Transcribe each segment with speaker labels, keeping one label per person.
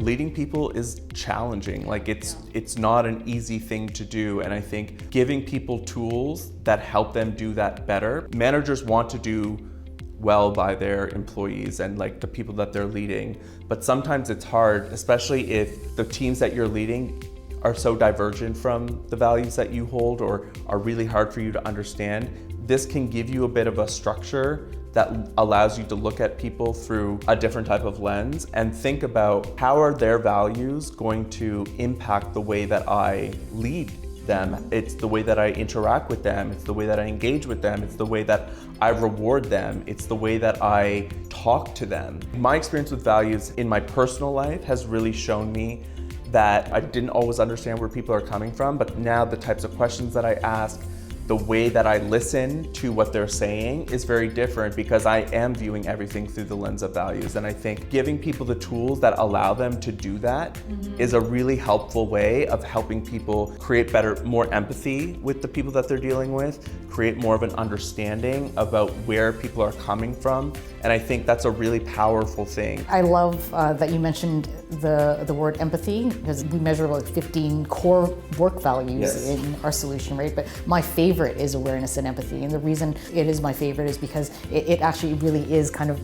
Speaker 1: leading people is challenging. Like it's not an easy thing to do. And I think giving people tools that help them do that better. Managers want to do well by their employees and like the people that they're leading. But sometimes it's hard, especially if the teams that you're leading are so divergent from the values that you hold or are really hard for you to understand. This can give you a bit of a structure that allows you to look at people through a different type of lens and think about how are their values going to impact the way that I lead them. It's the way that I interact with them. It's the way that I engage with them. It's the way that I reward them. It's the way that I talk to them. My experience with values in my personal life has really shown me that I didn't always understand where people are coming from, but now the types of questions that I ask, the way that I listen to what they're saying is very different because I am viewing everything through the lens of values. And I think giving people the tools that allow them to do that is a really helpful way of helping people create better, more empathy with the people that they're dealing with, create more of an understanding about where people are coming from. And I think that's a really powerful thing.
Speaker 2: I love that you mentioned the word empathy, because we measure about 15 core work values in our solution, right? But my favorite is awareness and empathy. And the reason it is my favorite is because it actually really is kind of,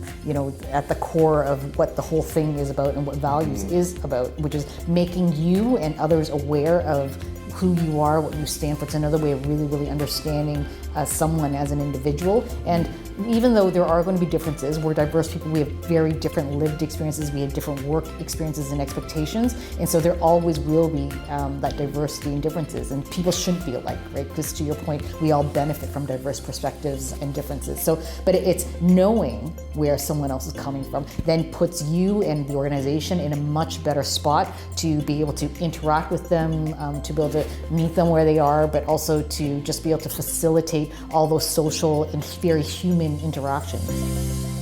Speaker 2: at the core of what the whole thing is about and what values is about, which is making you and others aware of who you are, what you stand for. It's another way of really, really understanding someone as an individual. And even though there are going to be differences, we're diverse people, we have very different lived experiences, we have different work experiences and expectations, and so there always will be that diversity and differences, and people shouldn't be alike, right? Because to your point, we all benefit from diverse perspectives and differences. So, but it's knowing where someone else is coming from then puts you and the organization in a much better spot to be able to interact with them, to be able to meet them where they are, but also to just be able to facilitate all those social and very human interactions.